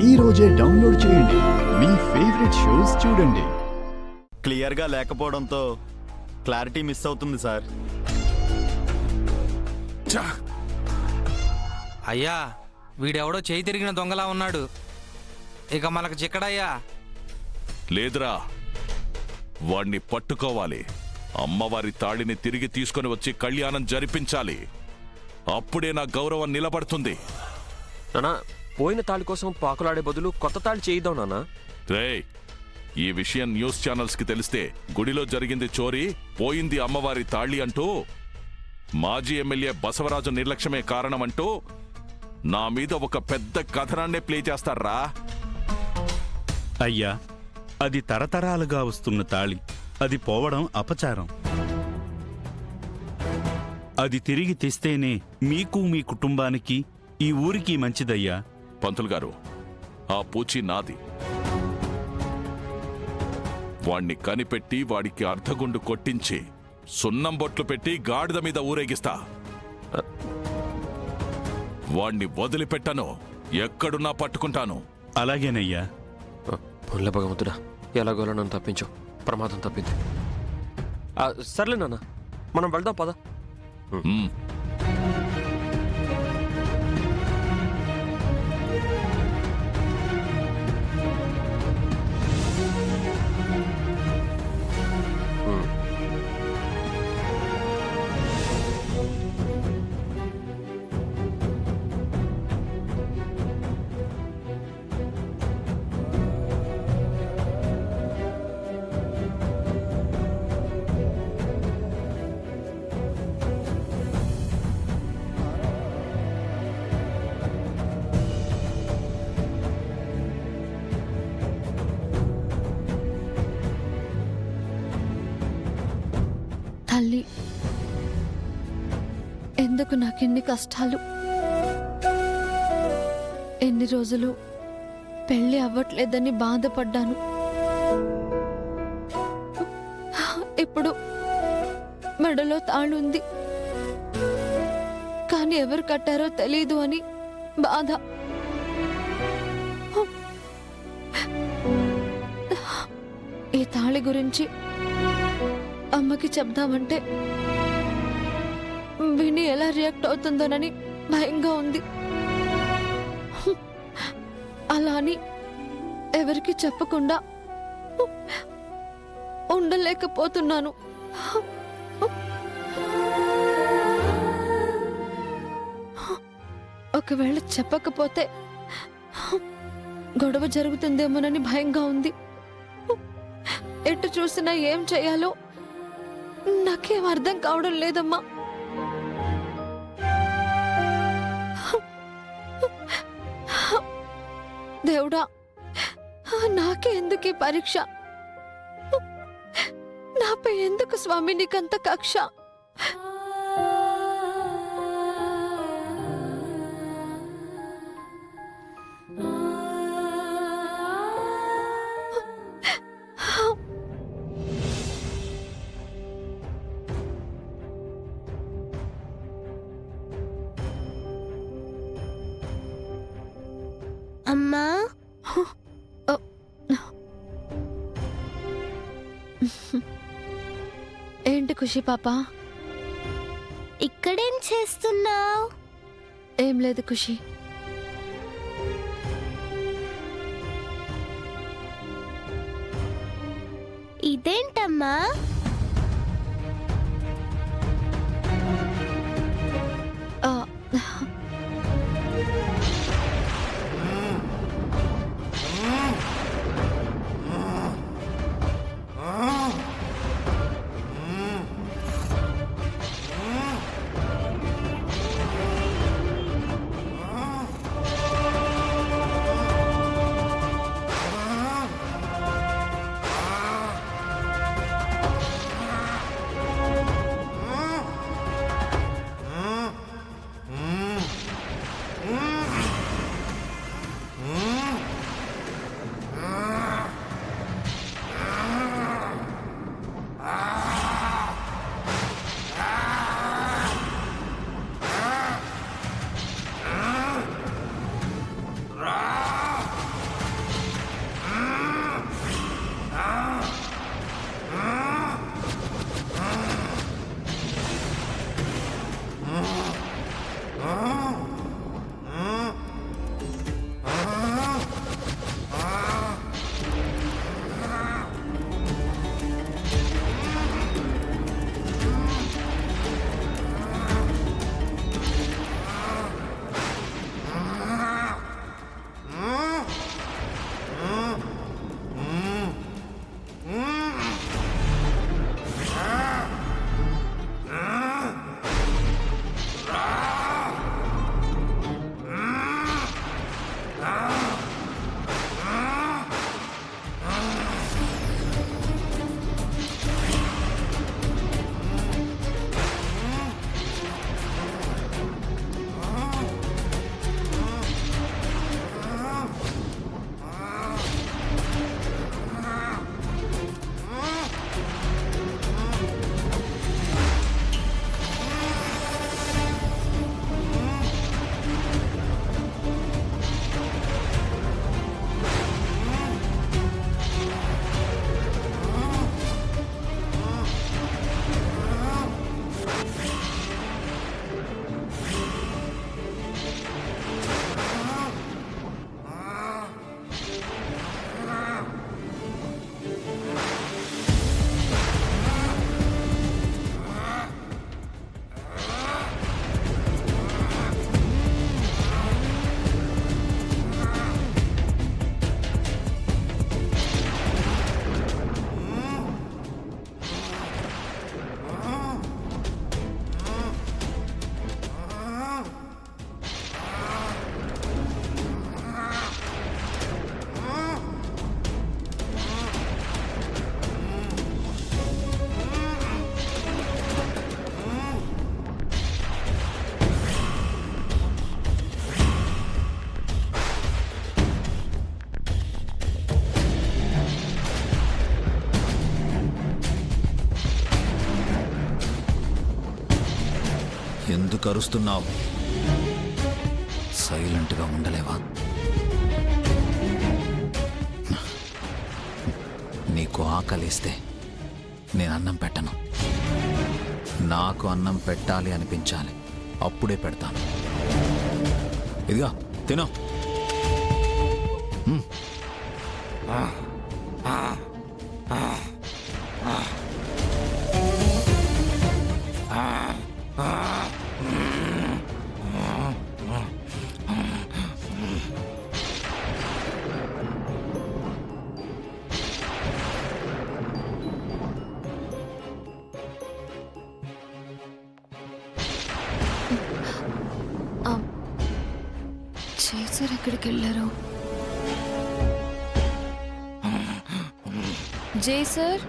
ఈ రోజే డౌన్లోడ్ చేయండి, మీ ఫేవరెట్ షోస్ చూడండి. క్లియర్గా లేకపోవడంతో క్లారిటీ మిస్ అవుతుంది సార్. అయ్యా, వీడెవడో చేయి తిరిగిన దొంగలా ఉన్నాడు. ఇక మనకు చిక్కడయ్యా. లేదురా, వాణ్ణి పట్టుకోవాలి. అమ్మవారి తాళిని తిరిగి తీసుకొని వచ్చి కళ్యాణం జరిపించాలి. అప్పుడే నా గౌరవం నిలబడుతుంది. నానా, పోయిన తాళి కోసం పాకులాడే బదులు కొత్త తాళి చేయిద్దాం నానా. రేయ్, ఈ విషయం న్యూస్ ఛానల్స్ కి తెలిస్తే గుడిలో జరిగింది చోరీ, పోయింది అమ్మవారి తాళి అంటూ, మాజీ ఎమ్మెల్యే బసవరాజు నిర్లక్ష్యమే కారణమంటూ నా మీద ఒక పెద్ద కథనాన్నే ప్లే చేస్తారా? అయ్యా, అది తరతరాలుగా వస్తున్న తాళి. అది పోవడం అపచారం. అది తిరిగి తెస్తేనే మీకు, మీ కుటుంబానికి, ఈ ఊరికి మంచిదయ్యా. పంతులు గారు, ఆ పూచి నాది. వాణ్ణి కనిపెట్టి వాడికి అర్ధగుండు కొట్టించి సున్నం బొట్లు పెట్టి గాడిద మీద ఊరేగిస్తా. వాణ్ణి వదిలిపెట్టను, ఎక్కడున్నా పట్టుకుంటాను. అలాగేనయ్యా. పుల్ల భగవంతుడా, ఎలాగోలా నన్ను తప్పించు. ప్రమాదం తప్పింది. సర్లే నాన్న, మనం వెళ్దాం పద. తల్లి, ఎందుకు నాకెన్ని కష్టాలు? ఎన్ని రోజులు పెళ్లి అవ్వట్లేదని బాధపడ్డాను. ఇప్పుడు మెడలో తాళుంది, కానీ ఎవరు కట్టారో తెలీదు అని బాధ. ఈ తాళి గురించి అమ్మకి చెప్దామంటే విని ఎలా రియాక్ట్ అవుతుందోనని భయంగా ఉంది. అలా అని ఎవరికి చెప్పకుండా ఉండలేకపోతున్నాను. ఒకవేళ చెప్పకపోతే గొడవ జరుగుతుందేమోనని భయంగా ఉంది. ఎటు చూసినా ఏం చేయాలో నాకేం అర్థం కావడం లేదమ్మా. దేవుడా, నాకే ఎందుకు ఈ పరీక్ష? నాపై ఎందుకు స్వామి నీకంత కక్ష? అమ్మా, ఏంటి ఖుషి పాప? ఇక్కడేం చేస్తున్నావు? ఏం లేదు ఖుషి. ఇదేంటమ్మా? ఎందుకు అరుస్తున్నావు? సైలెంట్గా ఉండలేవా? నీకు ఆకలిస్తే నేను అన్నం పెట్టను. నాకు అన్నం పెట్టాలి అనిపించాలి, అప్పుడే పెడతాను. ఇదిగా తినో. చేసారు ఎక్కడికి వెళ్ళారు? జై సార్